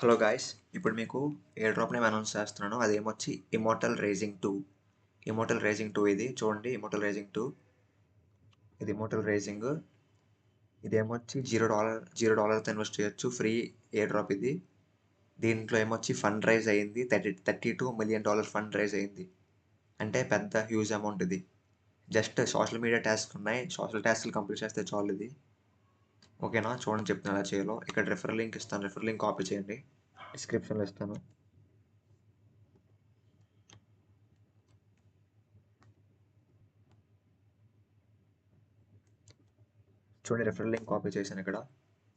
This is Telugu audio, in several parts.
హలో గాయ్స్, ఇప్పుడు మీకు ఎయిర్ డ్రాప్ నేమ్ అనౌన్స్ చేస్తున్నాను. అదేమొచ్చి ఇమోర్టల్ రేజింగ్ 2. ఇమోర్టల్ రేజింగ్ 2 ఇది చూడండి. ఇమోర్టల్ రేజింగ్ 2 ఇది ఇమోర్టల్ రేజింగ్. ఇదేమొచ్చి $0 ఇన్వెస్ట్ చేయొచ్చు. ఫ్రీ ఎయిర్ డ్రాప్ ఇది. దీంట్లో ఏమొచ్చి ఫండ్ రైజ్ అయింది. $32 మిలియన్ ఫండ్ రైజ్ అయింది. అంటే పెద్ద హ్యూజ్ అమౌంట్ ఇది. జస్ట్ సోషల్ మీడియా టాస్క్ ఉన్నాయి. సోషల్ టాస్క్లు కంప్లీట్ చేస్తే చాలు ఇది. ఓకేనా, చూడండి చెప్తాను ఎలా చేయాలో. ఇక్కడ రెఫరల్ లింక్ ఇస్తాను. రెఫరల్ లింక్ కాపీ చేయండి, డిస్క్రిప్షన్లో ఇస్తాను. చూడండి, రెఫరల్ లింక్ కాపీ చేశాను. ఇక్కడ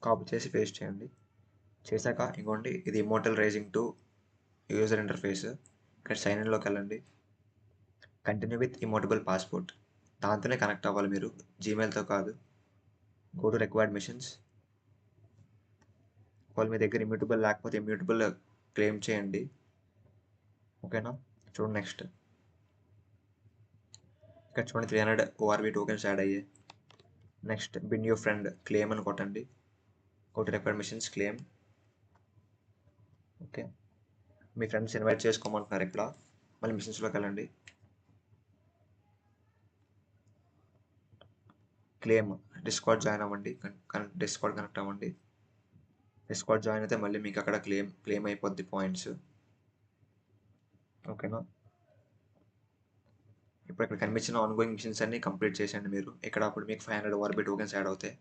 కాపీ చేసి పేస్ట్ చేయండి. చేశాక ఇంకోండి, ఇది ఇమోర్టల్ రేజింగ్ 2 యూజర్ ఇంటర్ఫేస్. ఇక్కడ సైన్ ఇన్లోకి వెళ్ళండి. కంటిన్యూ విత్ ఇమోటబుల్ పాస్పోర్ట్, దాంతోనే కనెక్ట్ అవ్వాలి మీరు, జీమెయిల్తో కాదు. Go to required machines. వాళ్ళు మీ దగ్గర ఇమ్యూటబుల్ లేకపోతే ఇమ్యూటబుల్ క్లెయిమ్ చేయండి. ఓకేనా, చూడండి నెక్స్ట్. ఇక్కడ చూడండి 300 ORB టోకెన్స్ యాడ్ అయ్యాయి. Next bind your friend claim అని కొట్టండి. Go to required missions claim. Okay, మీ ఫ్రెండ్స్ ఇన్వైట్ చేసుకోమంటున్నారు. ఇక్కడ మళ్ళీ మిషన్స్లోకి వెళ్ళండి. క్లెయిమ్ డిస్కార్డ్ జాయిన్ అవ్వండి. డిస్కార్డ్ కనెక్ట్ అవ్వండి. డిస్కార్డ్ జాయిన్ అయితే మళ్ళీ మీకు అక్కడ క్లెయిమ్ అయిపోద్ది పాయింట్స్. ఓకేనా, ఇప్పుడు ఇక్కడ కనిపించిన ఆన్గోయింగ్ మిషన్స్ అన్ని కంప్లీట్ చేసేయండి మీరు. ఇక్కడ అప్పుడు మీకు 500 ORB టోకెన్స్ యాడ్ అవుతాయి.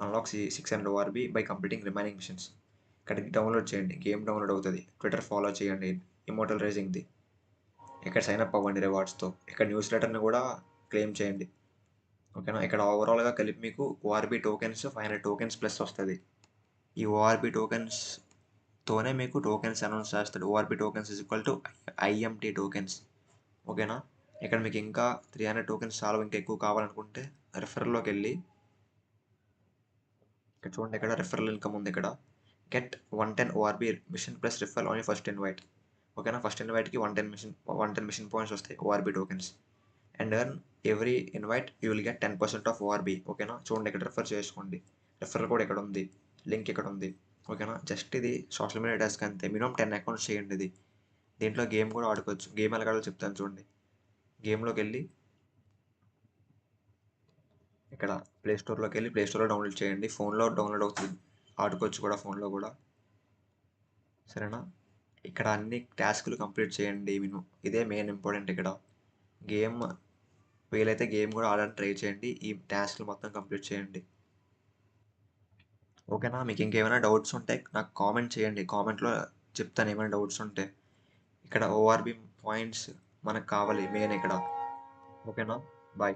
Unlock 600 ORB by completing remaining machines. ఇక్కడ డౌన్లోడ్ చేయండి, గేమ్ డౌన్లోడ్ అవుతుంది. ట్విట్టర్ ఫాలో చేయండి ఇమోర్టల్ రేజింగ్ది. ఇక్కడ సైన్ అప్ అవ్వండి రివార్డ్స్తో. ఇక్కడ న్యూస్ లెటర్ని కూడా క్లెయిమ్ చేయండి. ఓకేనా, ఇక్కడ ఓవరాల్గా కలిపి మీకు ORB టోకెన్స్ 500 టోకెన్స్ ప్లస్ వస్తుంది. ఈ ORB టోకెన్స్తోనే మీకు టోకెన్స్ అనౌన్స్ చేస్తాడు. ORB tokens = IMT tokens. ఓకేనా, ఇక్కడ మీకు ఇంకా 300 టోకెన్స్ చాలా ఇంకా ఎక్కువ కావాలనుకుంటే రెఫరల్లోకి వెళ్ళి ఇక్కడ చూడండి, ఇక్కడ రెఫరల్ ఇన్కమ్ ఉంది. ఇక్కడ get 110 ORB mission plus referral on first invite. ఓకేనా, ఫస్ట్ ఇన్వైట్కి 110 మిషన్ పాయింట్స్ వస్తాయి ORB tokens. And earn every invite you will get 10% off ORB. ఓకేనా, చూడండి ఇక్కడ రెఫర్ చేసుకోండి. రెఫరల్ కూడా ఇక్కడ ఉంది, లింక్ ఇక్కడ ఉంది. ఓకేనా, జస్ట్ ఇది సోషల్ మీడియా టాస్క్ అంతే. మినిమం 10 అకౌంట్స్ చేయండి ఇది. దీంట్లో గేమ్ కూడా ఆడుకోవచ్చు. గేమ్ ఎలా ఆడాలో చెప్తాను చూడండి. గేమ్లోకి వెళ్ళి ఇక్కడ ప్లేస్టోర్లోకి వెళ్ళి ప్లేస్టోర్లో డౌన్లోడ్ చేయండి. ఫోన్లో డౌన్లోడ్ అవుతుంది, ఆడుకోవచ్చు కూడా ఫోన్లో కూడా. సరేనా, ఇక్కడ అన్ని టాస్క్లు కంప్లీట్ చేయండి. ఇదే మెయిన్ ఇంపార్టెంట్. ఇక్కడ గేమ్ వీలైతే గేమ్ కూడా ఆడడానికి ట్రై చేయండి. ఈ టాస్క్లు మొత్తం కంప్లీట్ చేయండి. ఓకేనా, మీకు ఇంకేమైనా డౌట్స్ ఉంటే నాకు కామెంట్ చేయండి. కామెంట్లో చెప్తాను ఏమైనా డౌట్స్ ఉంటే. ఇక్కడ ORB పాయింట్స్ మనకు కావాలి మెయిన్ ఇక్కడ. ఓకేనా,